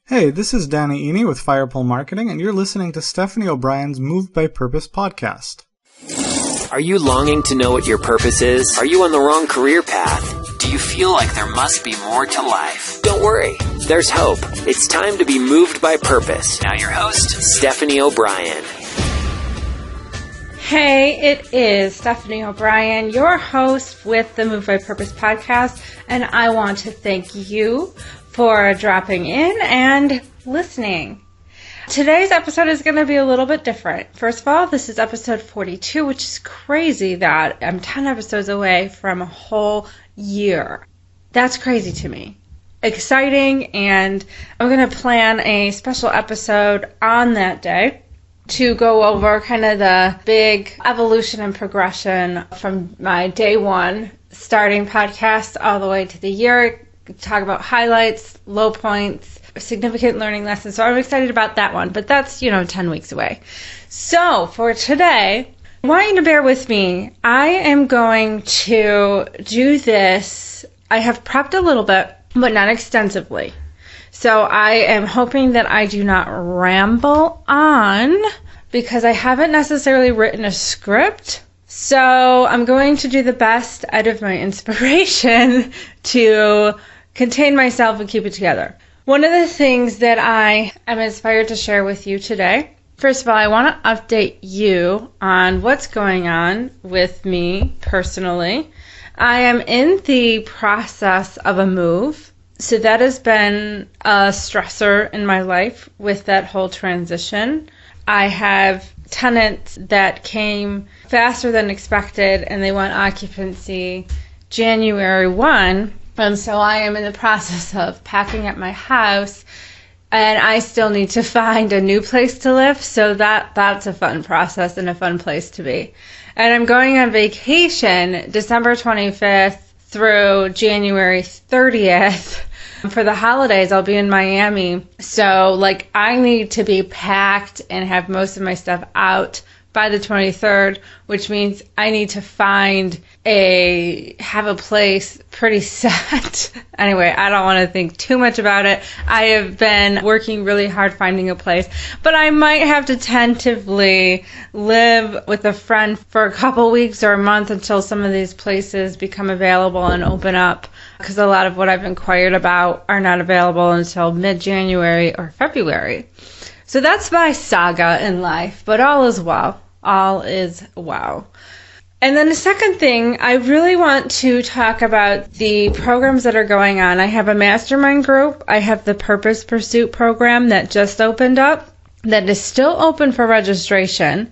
Hey, this is Danny Eni with Firepole Marketing, and you're listening to Stephanie O'Brien's Moved by Purpose podcast. Are you longing to know what your purpose is? Are you on the wrong career path? Do you feel like there must be more to life? Don't worry, there's hope. It's time to be moved by purpose. Now your host, Stephanie O'Brien. Hey, it is Stephanie O'Brien, your host with the Moved by Purpose podcast, and I want to thank you for dropping in and listening. Today's episode is going to be a little bit different. First of all, this is episode 42, which is crazy that I'm 10 episodes away from a whole year. That's crazy to me. Exciting, and I'm going to plan a special episode on that day to go over kind of the big evolution and progression from my day one starting podcast all the way to the year. Talk about highlights, low points, significant learning lessons. So I'm excited about that one, but that's, 10 weeks away. So for today, I want you to bear with me. I am going to do this. I have prepped a little bit, but not extensively. So I am hoping that I do not ramble on because I haven't necessarily written a script. So I'm going to do the best out of my inspiration to contain myself and keep it together. One of the things that I am inspired to share with you today, first of all, I want to update you on what's going on with me personally. I am in the process of a move, so that has been a stressor in my life with that whole transition. I have tenants that came faster than expected, and they want occupancy January 1. And so I am in the process of packing up my house, and I still need to find a new place to live. So that's a fun process and a fun place to be. And I'm going on vacation December 25th through January 30th. For the holidays, I'll be in Miami. So, I need to be packed and have most of my stuff out by the 23rd, which means I need to have a place pretty set. Anyway, I don't want to think too much about it. I have been working really hard finding a place, but I might have to tentatively live with a friend for a couple weeks or a month until some of these places become available and open up, because a lot of what I've inquired about are not available until mid-January or February. So that's my saga in life, but all is well. All is well. And then the second thing, I really want to talk about the programs that are going on. I have a mastermind group. I have the Purpose Pursuit program that just opened up, that is still open for registration.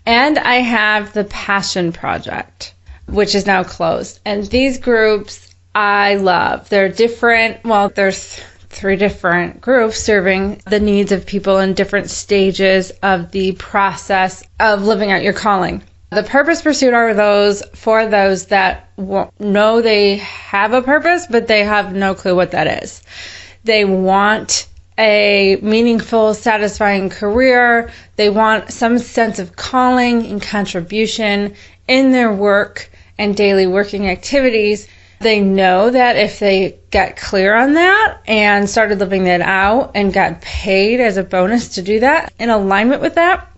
And I have the Passion Project, which is now closed. And these groups I love. They're different. Well, there's 3 different groups serving the needs of people in different stages of the process of living out your calling. The Purpose Pursuit are those for those that know they have a purpose, but they have no clue what that is. They want a meaningful, satisfying career. They want some sense of calling and contribution in their work and daily working activities. They know that if they got clear on that and started living that out and got paid as a bonus to do that, in alignment with that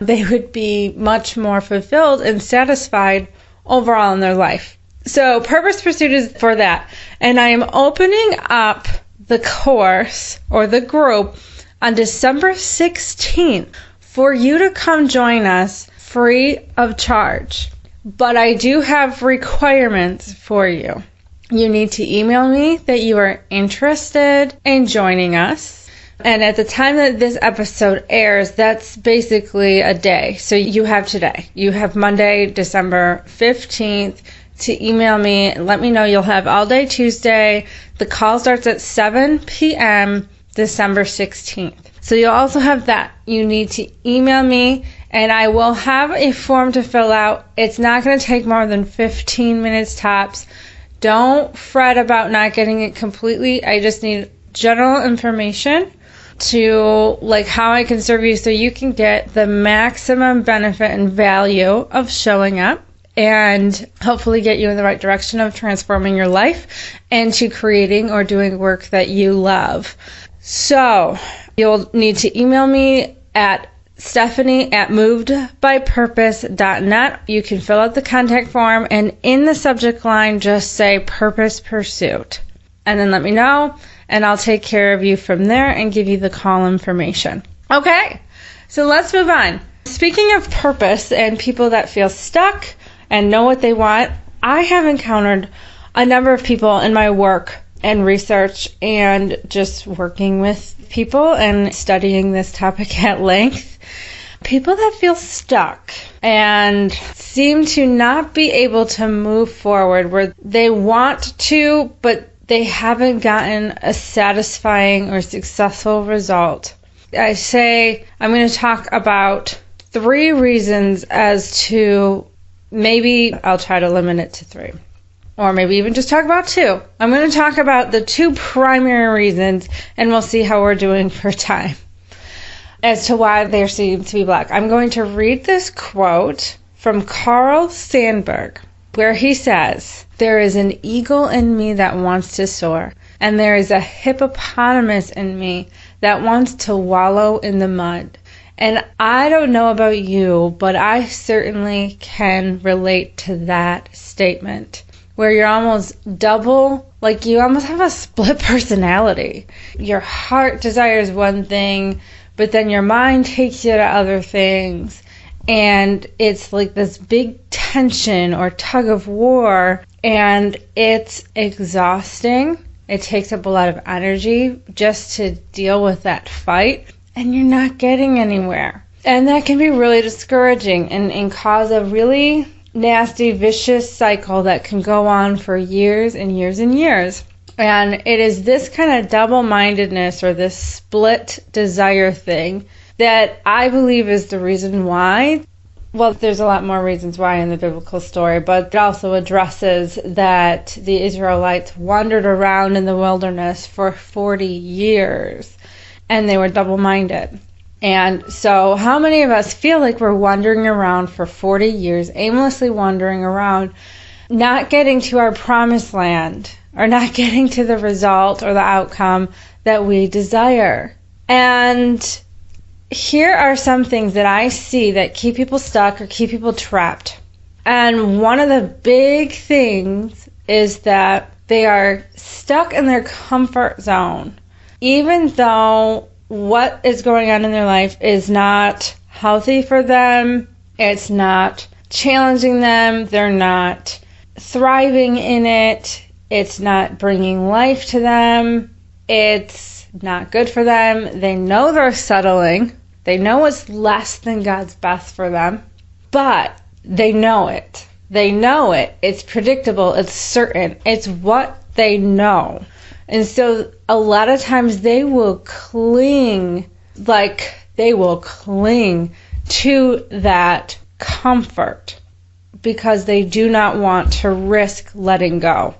they would be much more fulfilled and satisfied overall in their life. So Purpose Pursuit is for that. And I am opening up the course or the group on December 16th for you to come join us free of charge. But I do have requirements for you. You need to email me that you are interested in joining us. And at the time that this episode airs, that's basically a day. So you have today. You have Monday, December 15th to email me and let me know. You'll have all day Tuesday. The call starts at 7 p.m. December 16th. So you'll also have that. You need to email me, and I will have a form to fill out. It's not going to take more than 15 minutes tops. Don't fret about not getting it completely. I just need general information to how I can serve you so you can get the maximum benefit and value of showing up and hopefully get you in the right direction of transforming your life into creating or doing work that you love. So you'll need to email me at Stephanie@movedbypurpose.net. You can fill out the contact form, and in the subject line, just say Purpose Pursuit. And then let me know, and I'll take care of you from there and give you the call information. Okay, so let's move on. Speaking of purpose and people that feel stuck and know what they want, I have encountered a number of people in my work and research and just working with people and studying this topic at length. People that feel stuck and seem to not be able to move forward where they want to, but they haven't gotten a satisfying or successful result. I say I'm going to talk about 3 reasons as to, maybe I'll try to limit it to 3. Or maybe even just talk about 2. I'm going to talk about the 2 primary reasons, and we'll see how we're doing for time as to why there seems to be black. I'm going to read this quote from Carl Sandburg, where he says, "There is an eagle in me that wants to soar, and there is a hippopotamus in me that wants to wallow in the mud." And I don't know about you, but I certainly can relate to that statement, where you're almost double, like you almost have a split personality. Your heart desires one thing, but then your mind takes you to other things. And it's like this big tension or tug of war, and it's exhausting. It takes up a lot of energy just to deal with that fight, and you're not getting anywhere. And that can be really discouraging and cause a really nasty, vicious cycle that can go on for years and years and years. And it is this kind of double-mindedness or this split desire thing that I believe is the reason why. Well, there's a lot more reasons why in the biblical story, but it also addresses that the Israelites wandered around in the wilderness for 40 years, and they were double-minded. And so how many of us feel like we're wandering around for 40 years, aimlessly wandering around, not getting to our promised land, or not getting to the result or the outcome that we desire? And here are some things that I see that keep people stuck or keep people trapped. And one of the big things is that they are stuck in their comfort zone, even though what is going on in their life is not healthy for them, it's not challenging them, they're not thriving in it, it's not bringing life to them, it's not good for them. They know they're settling, they know it's less than God's best for them, but they know it. They know it. It's predictable, it's certain, it's what they know. And so a lot of times they will cling to that comfort because they do not want to risk letting go.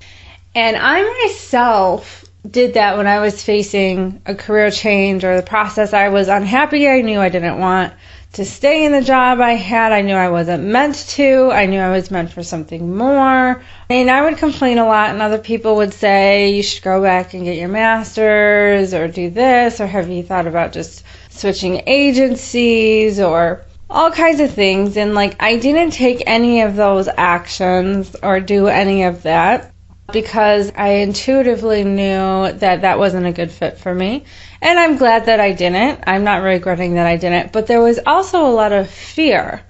And I myself did that when I was facing a career change or the process. I was unhappy. I knew I didn't want to stay in the job I had. I knew I wasn't meant to. I knew I was meant for something more. And I would complain a lot, and other people would say, you should go back and get your master's, or do this, or have you thought about just switching agencies, or all kinds of things. And I didn't take any of those actions or do any of that because I intuitively knew that that wasn't a good fit for me. And I'm glad that I didn't. I'm not regretting that I didn't. But there was also a lot of fear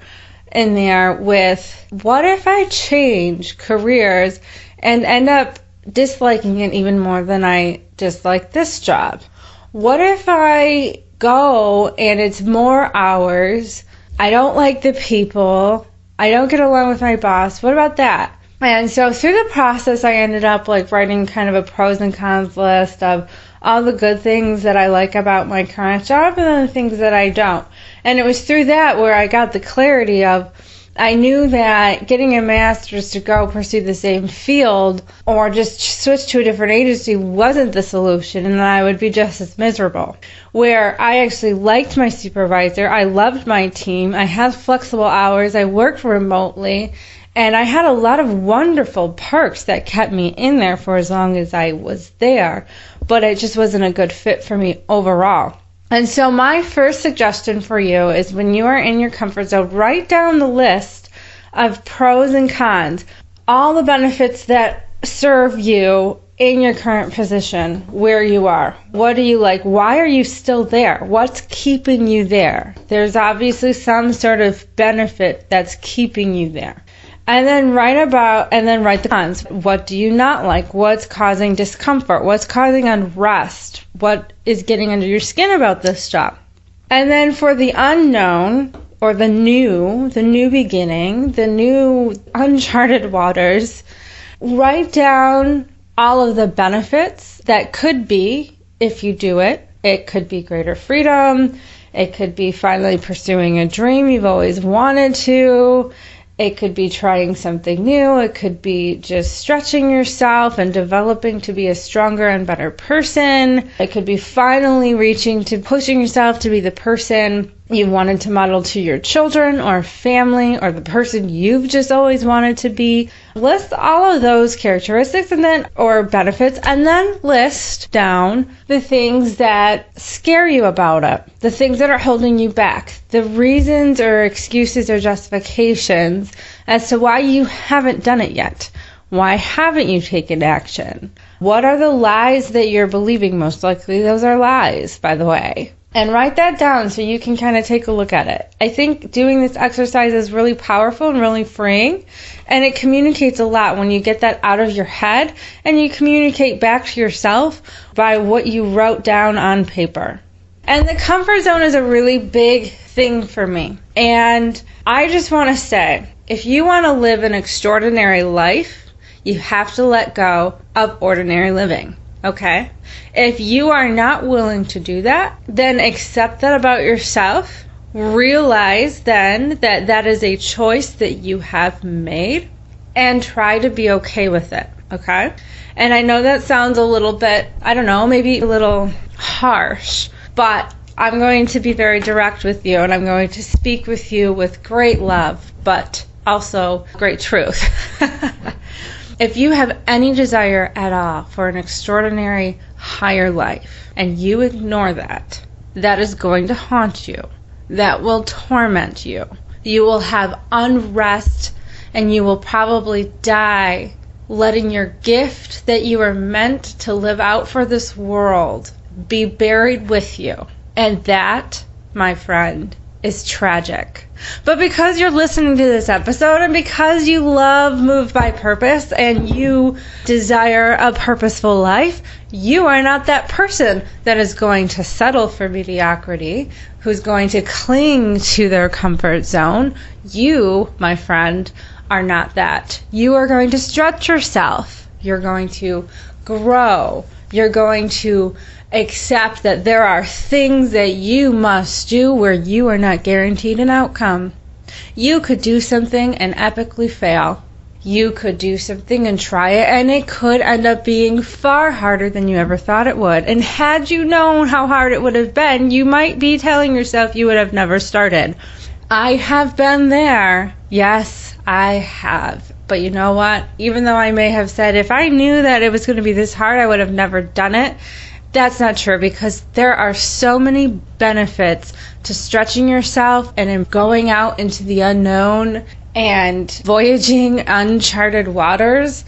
in there with, what if I change careers and end up disliking it even more than I dislike this job? What if I go and it's more hours, I don't like the people, I don't get along with my boss, what about that? And so through the process, I ended up writing kind of a pros and cons list of all the good things that I like about my current job and then the things that I don't. And it was through that where I got the clarity of, I knew that getting a master's to go pursue the same field or just switch to a different agency wasn't the solution, and that I would be just as miserable. Where I actually liked my supervisor, I loved my team, I had flexible hours, I worked remotely, And I had a lot of wonderful perks that kept me in there for as long as I was there, but it just wasn't a good fit for me overall. And so my first suggestion for you is when you are in your comfort zone, write down the list of pros and cons, all the benefits that serve you in your current position, where you are. What do you like? Why are you still there? What's keeping you there? There's obviously some sort of benefit that's keeping you there. And then write the cons. What do you not like? What's causing discomfort? What's causing unrest? What is getting under your skin about this job? And then for the unknown, or the new beginning, the new uncharted waters, write down all of the benefits that could be if you do it. It could be greater freedom. It could be finally pursuing a dream you've always wanted to. It could be trying something new. It could be just stretching yourself and developing to be a stronger and better person. It could be finally pushing yourself to be the person you wanted to model to your children or family, or the person you've just always wanted to be. List all of those characteristics or benefits, and then list down the things that scare you about it, the things that are holding you back, the reasons or excuses or justifications as to why you haven't done it yet. Why haven't you taken action? What are the lies that you're believing? Most likely those are lies, by the way. And write that down so you can kind of take a look at it. I think doing this exercise is really powerful and really freeing, and it communicates a lot when you get that out of your head and you communicate back to yourself by what you wrote down on paper. And the comfort zone is a really big thing for me. And I just want to say, if you want to live an extraordinary life, you have to let go of ordinary living. Okay? If you are not willing to do that, then accept that about yourself. Realize then that that is a choice that you have made, and try to be okay with it. Okay? And I know that sounds a little bit, maybe a little harsh, but I'm going to be very direct with you, and I'm going to speak with you with great love, but also great truth. If you have any desire at all for an extraordinary higher life, and you ignore that, that is going to haunt you. That will torment you. You will have unrest, and you will probably die letting your gift that you are meant to live out for this world be buried with you. And that, my friend, is tragic. But because you're listening to this episode, and because you love Moved by Purpose and you desire a purposeful life, you are not that person that is going to settle for mediocrity, who's going to cling to their comfort zone. You, my friend, are not that. You are going to stretch yourself. You're going to grow. You're going to accept that there are things that you must do where you are not guaranteed an outcome. You could do something and epically fail. You could do something and try it, and it could end up being far harder than you ever thought it would. And had you known how hard it would have been, you might be telling yourself you would have never started. I have been there. Yes, I have. But you know what? Even though I may have said, if I knew that it was going to be this hard, I would have never done it. That's not true, because there are so many benefits to stretching yourself and in going out into the unknown and voyaging uncharted waters,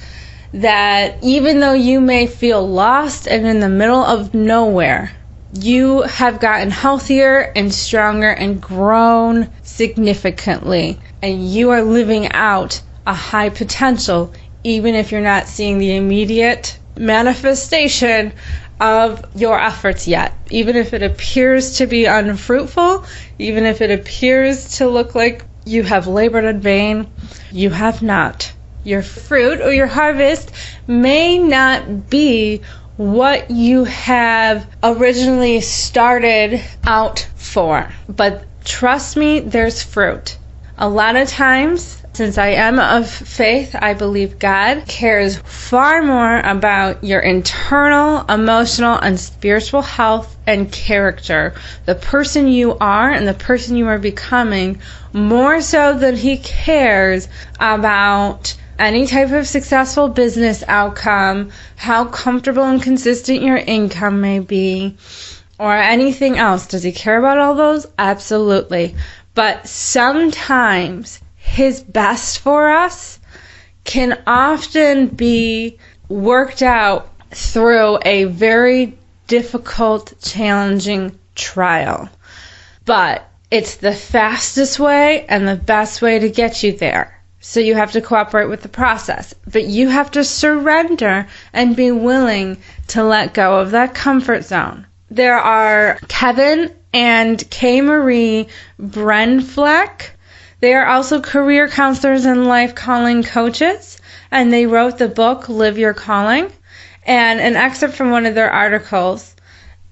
that even though you may feel lost and in the middle of nowhere, you have gotten healthier and stronger and grown significantly, and you are living out a high potential, even if you're not seeing the immediate manifestation of your efforts yet. Even if it appears to be unfruitful, even if it appears to look like you have labored in vain, you have not. Your fruit or your harvest may not be what you have originally started out for, but trust me, there's fruit. A lot of times, Since I am of faith, I believe God cares far more about your internal, emotional, and spiritual health and character, the person you are and the person you are becoming, more so than He cares about any type of successful business outcome, how comfortable and consistent your income may be, or anything else. Does He care about all those? Absolutely. But sometimes His best for us can often be worked out through a very difficult, challenging trial. But it's the fastest way and the best way to get you there. So you have to cooperate with the process. But you have to surrender and be willing to let go of that comfort zone. There are Kevin and Kay Marie Brenfleck. They are also career counselors and life calling coaches, and they wrote the book, Live Your Calling. And an excerpt from one of their articles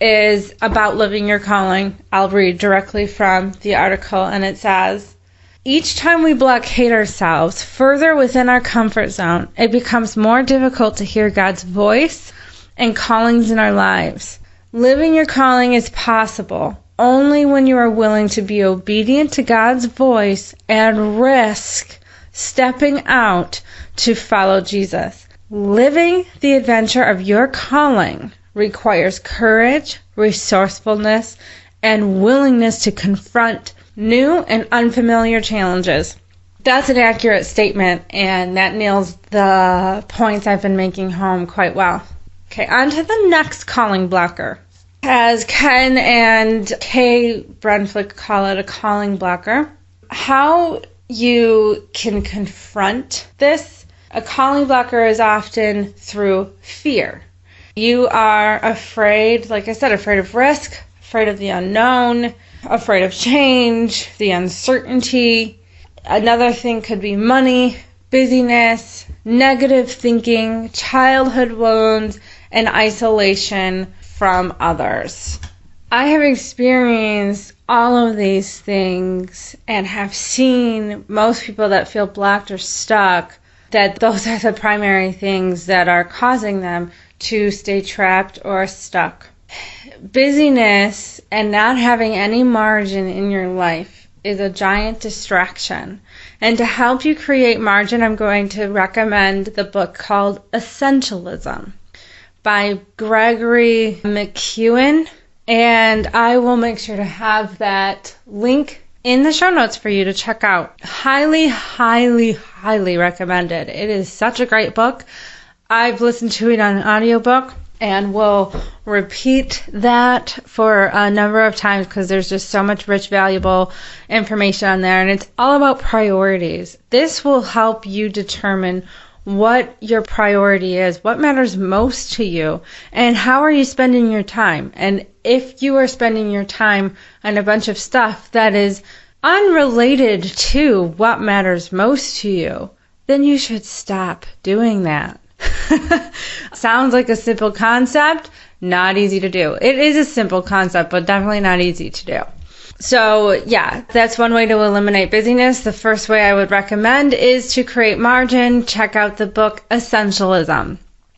is about living your calling. I'll read directly from the article, and it says, each time we blockade ourselves further within our comfort zone, it becomes more difficult to hear God's voice and callings in our lives. Living your calling is possible only when you are willing to be obedient to God's voice and risk stepping out to follow Jesus. Living the adventure of your calling requires courage, resourcefulness, and willingness to confront new and unfamiliar challenges. That's an accurate statement, and that nails the points I've been making home quite well. Okay, on to the next calling blocker. As Ken and Kay Brenfleck call it, a calling blocker. How you can confront this, a calling blocker is often through fear. You are afraid, like I said, afraid of risk, afraid of the unknown, afraid of change, the uncertainty. Another thing could be money, busyness, negative thinking, childhood wounds, and isolation from others. I have experienced all of these things and have seen most people that feel blocked or stuck, that those are the primary things that are causing them to stay trapped or stuck. Busyness and not having any margin in your life is a giant distraction. And to help you create margin, I'm going to recommend the book called Essentialism by Gregory McKeown, and I will make sure to have that link in the show notes for you to check out. Highly, highly, highly recommended. It is such a great book. I've listened to it on an audiobook and will repeat that for a number of times because there's just so much rich, valuable information on there, and it's all about priorities. This will help you determine what your priority is, what matters most to you, and how are you spending your time. And if you are spending your time on a bunch of stuff that is unrelated to what matters most to you, then you should stop doing that. Sounds like a simple concept, not easy to do. It is a simple concept, but definitely not easy to do. So yeah, that's one way to eliminate busyness. The first way I would recommend is to create margin. Check out the book Essentialism.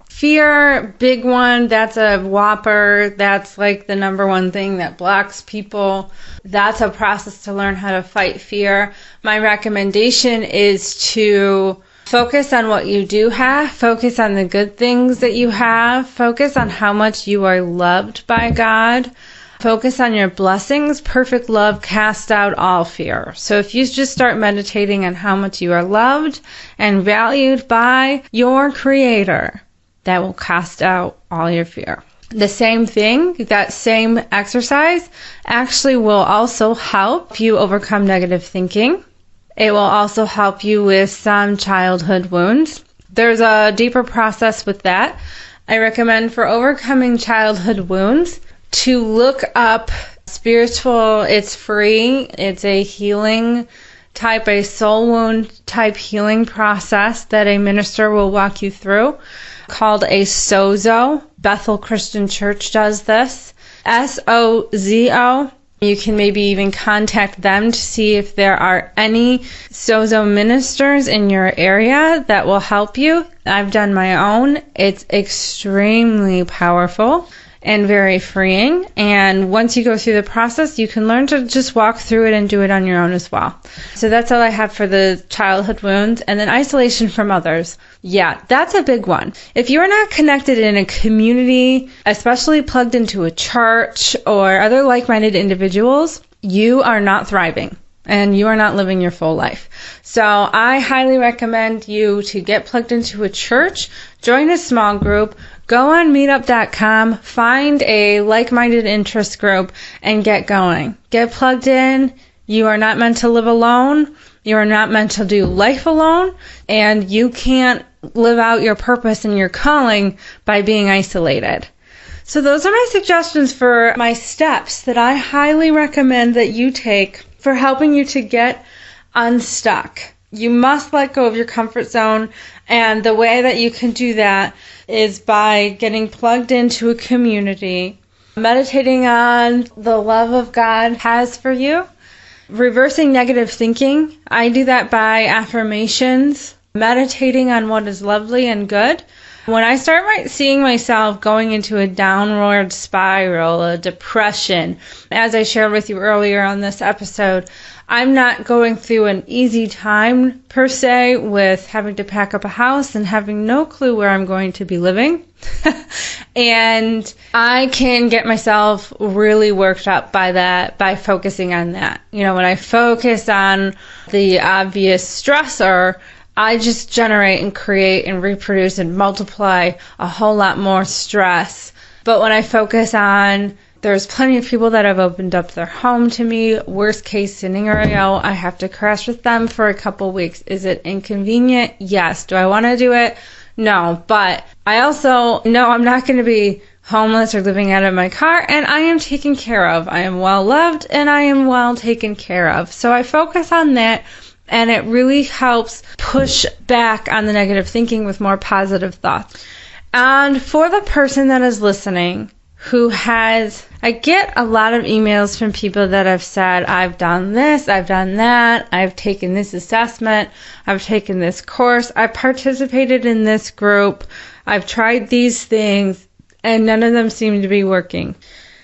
Fear, big one. That's a whopper. That's like the number one thing that blocks people. That's a process to learn how to fight fear. My recommendation is to focus on what you do have. Focus on the good things that you have. Focus on how much you are loved by God. Focus on your blessings. Perfect love casts out all fear. So if you just start meditating on how much you are loved and valued by your Creator, that will cast out all your fear. The same thing, that same exercise, actually will also help you overcome negative thinking. It will also help you with some childhood wounds. There's a deeper process with that. I recommend for overcoming childhood wounds to look up spiritual. It's free. It's a healing type, a soul wound type healing process that a minister will walk you through called a SOZO. Bethel Christian Church does this. SOZO. You can maybe even contact them to see if there are any Sozo ministers in your area that will help you. I've done my own. It's extremely powerful and very freeing. And once you go through the process, you can learn to just walk through it and do it on your own as well. So that's all I have for the childhood wounds. And then isolation from others. Yeah, that's a big one. If you're not connected in a community, especially plugged into a church or other like-minded individuals, you are not thriving and you are not living your full life. So I highly recommend you to get plugged into a church, join a small group, go on meetup.com, find a like-minded interest group, and get going. Get plugged in. You are not meant to live alone. You are not meant to do life alone, and you can't live out your purpose and your calling by being isolated. So those are my suggestions for my steps that I highly recommend that you take for helping you to get unstuck. You must let go of your comfort zone, and the way that you can do that is by getting plugged into a community, meditating on the love of God has for you, reversing negative thinking. I do that by affirmations, meditating on what is lovely and good. When I start seeing myself going into a downward spiral, a depression, as I shared with you earlier on this episode, I'm not going through an easy time per se with having to pack up a house and having no clue where I'm going to be living. And I can get myself really worked up by that, by focusing on that. You know, when I focus on the obvious stressor, I just generate and create and reproduce and multiply a whole lot more stress. But when I focus on, there's plenty of people that have opened up their home to me. Worst case scenario, I have to crash with them for a couple weeks. Is it inconvenient? Yes. Do I want to do it? No. But I also know I'm not going to be homeless or living out of my car, and I am taken care of. I am well loved and I am well taken care of. So I focus on that, and it really helps push back on the negative thinking with more positive thoughts. And for the person that is listening, I get a lot of emails from people that have said, I've done this, I've done that, I've taken this assessment, I've taken this course, I've participated in this group, I've tried these things, and none of them seem to be working.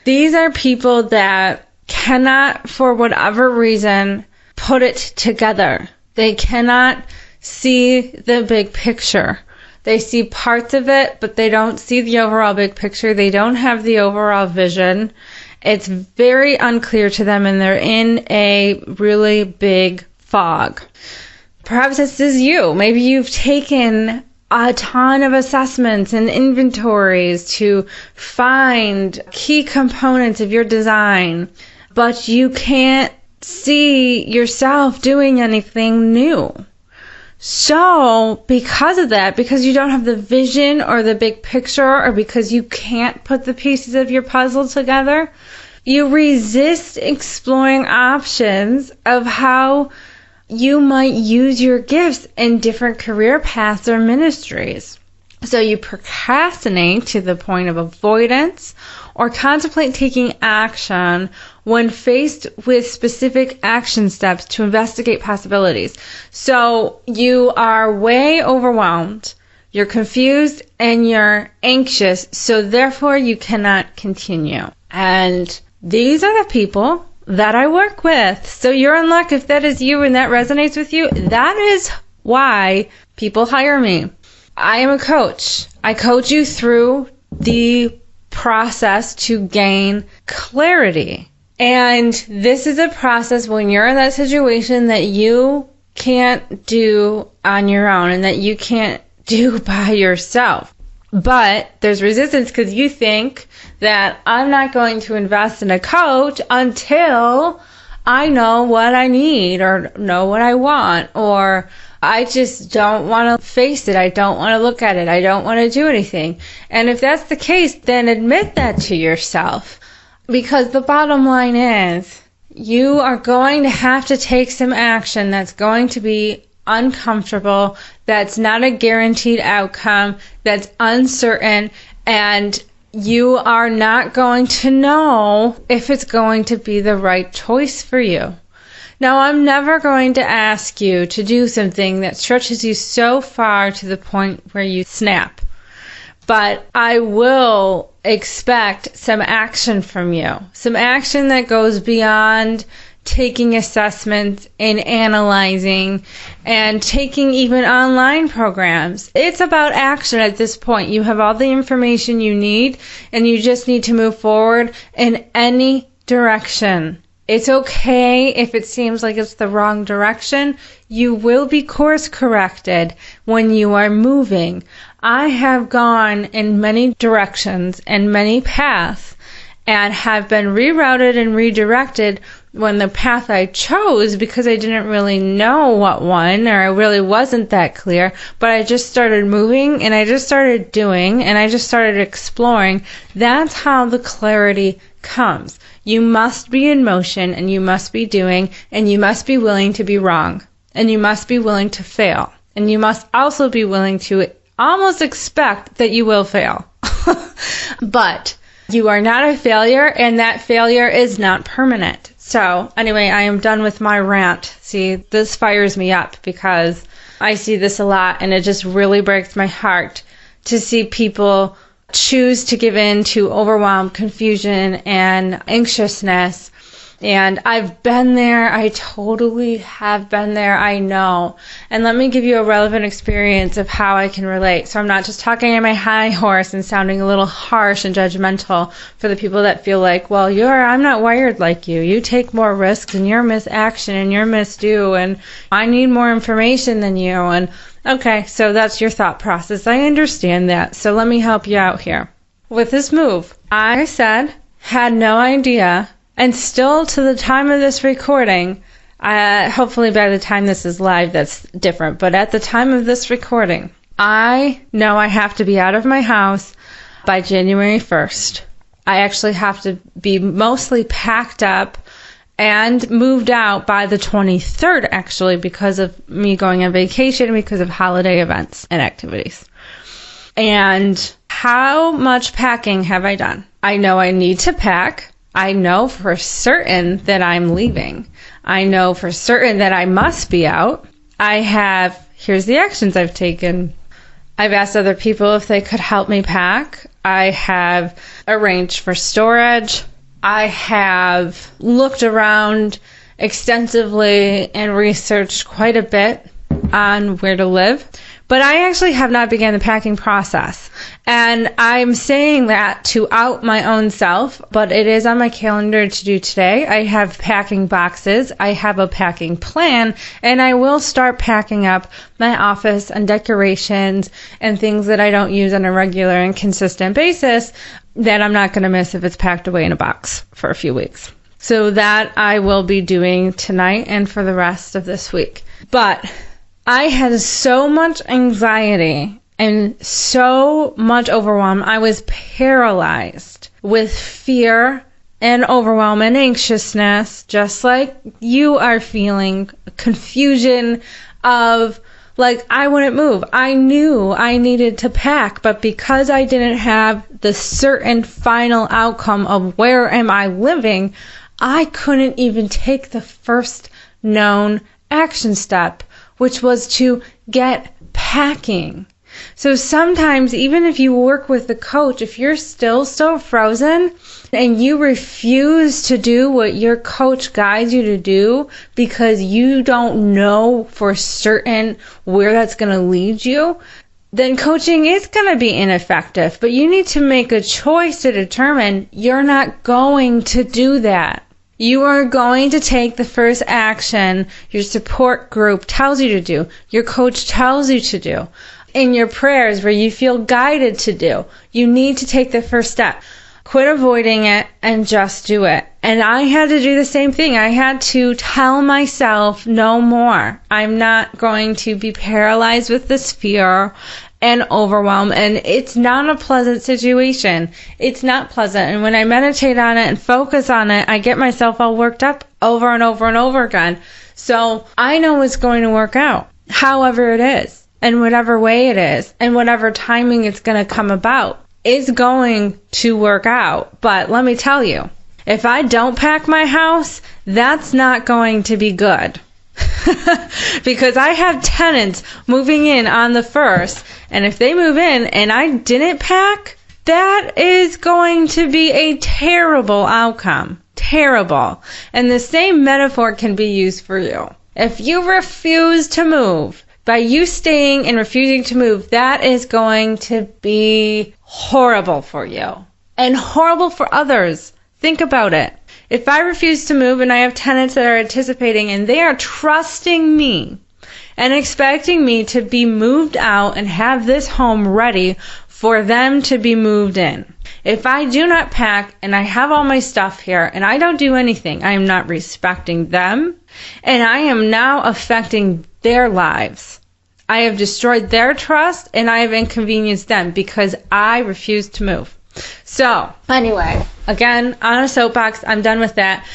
These are people that cannot, for whatever reason, put it together. They cannot see the big picture. They see parts of it, but they don't see the overall big picture. They don't have the overall vision. It's very unclear to them, and they're in a really big fog. Perhaps this is you. Maybe you've taken a ton of assessments and inventories to find key components of your design, but you can't see yourself doing anything new. So because of that, because you don't have the vision or the big picture, or because you can't put the pieces of your puzzle together, you resist exploring options of how you might use your gifts in different career paths or ministries. So you procrastinate to the point of avoidance, or contemplate taking action when faced with specific action steps to investigate possibilities. So you are way overwhelmed, you're confused, and you're anxious, so therefore you cannot continue. And these are the people that I work with. So you're in luck if that is you and that resonates with you. That is why people hire me. I am a coach. I coach you through the process to gain clarity. And this is a process when you're in that situation that you can't do on your own and that you can't do by yourself. But there's resistance because you think that I'm not going to invest in a coach until I know what I need or know what I want, or I just don't want to face it. I don't want to look at it. I don't want to do anything. And if that's the case, then admit that to yourself. Because the bottom line is, you are going to have to take some action that's going to be uncomfortable, that's not a guaranteed outcome, that's uncertain, and you are not going to know if it's going to be the right choice for you. Now, I'm never going to ask you to do something that stretches you so far to the point where you snap. But I will expect some action from you. Some action that goes beyond taking assessments and analyzing and taking even online programs. It's about action at this point. You have all the information you need, and you just need to move forward in any direction. It's okay if it seems like it's the wrong direction. You will be course corrected when you are moving. I have gone in many directions and many paths and have been rerouted and redirected when the path I chose, because I didn't really know what one, or it really wasn't that clear, but I just started moving and I just started doing and I just started exploring. That's how the clarity comes. You must be in motion, and you must be doing, and you must be willing to be wrong, and you must be willing to fail, and you must also be willing to almost expect that you will fail. But you are not a failure, and that failure is not permanent. So anyway, I am done with my rant. See, this fires me up because I see this a lot, and it just really breaks my heart to see people choose to give in to overwhelm, confusion, and anxiousness. And I've been there. I totally have been there. I know. And let me give you a relevant experience of how I can relate. So I'm not just talking on my high horse and sounding a little harsh and judgmental for the people that feel like, well, I'm not wired like you. You take more risks, and you're miss action, and you're misdo, and I need more information than you. And okay, so that's your thought process. I understand that. So let me help you out here. With this move, I had no idea, and still to the time of this recording, hopefully by the time this is live, that's different. But at the time of this recording, I know I have to be out of my house by January 1st. I actually have to be mostly packed up and moved out by the 23rd, actually, because of me going on vacation, because of holiday events and activities. And how much packing have I done? I know I need to pack. I know for certain that I'm leaving. I know for certain that I must be out. Here's the actions I've taken. I've asked other people if they could help me pack. I have arranged for storage. I have looked around extensively and researched quite a bit on where to live. But I actually have not begun the packing process. And I'm saying that to out my own self, but it is on my calendar to do today. I have packing boxes. I have a packing plan, and I will start packing up my office and decorations and things that I don't use on a regular and consistent basis that I'm not going to miss if it's packed away in a box for a few weeks. So that I will be doing tonight and for the rest of this week. But I had so much anxiety and so much overwhelm. I was paralyzed with fear and overwhelm and anxiousness, just like you are feeling, confusion of like I wouldn't move. I knew I needed to pack, but because I didn't have the certain final outcome of where am I living, I couldn't even take the first known action step, which was to get packing. So sometimes, even if you work with the coach, if you're still so frozen and you refuse to do what your coach guides you to do because you don't know for certain where that's going to lead you, then coaching is going to be ineffective. But you need to make a choice to determine you're not going to do that. You are going to take the first action your support group tells you to do, your coach tells you to do, in your prayers where you feel guided to do. You need to take the first step. Quit avoiding it and just do it. And I had to do the same thing. I had to tell myself no more. I'm not going to be paralyzed with this fear and overwhelm. And it's not a pleasant situation. It's not pleasant. And when I meditate on it and focus on it, I get myself all worked up over and over and over again. So I know it's going to work out, however it is, and whatever way it is, and whatever timing it's going to come about. is going to work out. But let me tell you, if I don't pack my house, that's not going to be good. Because I have tenants moving in on the 1st, and if they move in and I didn't pack, that is going to be a terrible outcome. Terrible. And the same metaphor can be used for you. If you refuse to move, by you staying and refusing to move, that is going to be horrible for you and horrible for others. Think about it. If I refuse to move and I have tenants that are anticipating and they are trusting me and expecting me to be moved out and have this home ready for them to be moved in. If I do not pack and I have all my stuff here and I don't do anything, I am not respecting them and I am now affecting their lives. I have destroyed their trust and I have inconvenienced them because I refuse to move. So, anyway, again, on a soapbox, I'm done with that.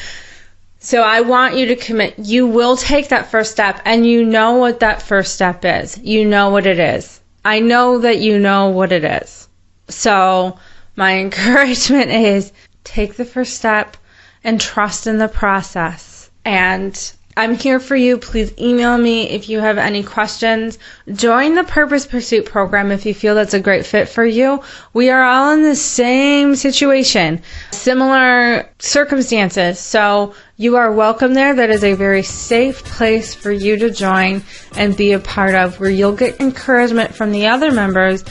So I want you to commit. You will take that first step, and you know what that first step is. You know what it is. I know that you know what it is. So my encouragement is take the first step and trust in the process. And I'm here for you. Please email me if you have any questions. Join the Purpose Pursuit program if you feel that's a great fit for you. We are all in the same situation, similar circumstances. So you are welcome there. That is a very safe place for you to join and be a part of, where you'll get encouragement from the other members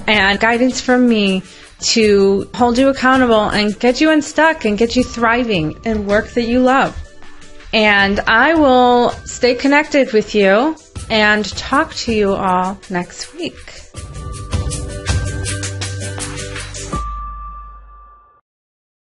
and guidance from me to hold you accountable and get you unstuck and get you thriving in work that you love. And I will stay connected with you and talk to you all next week.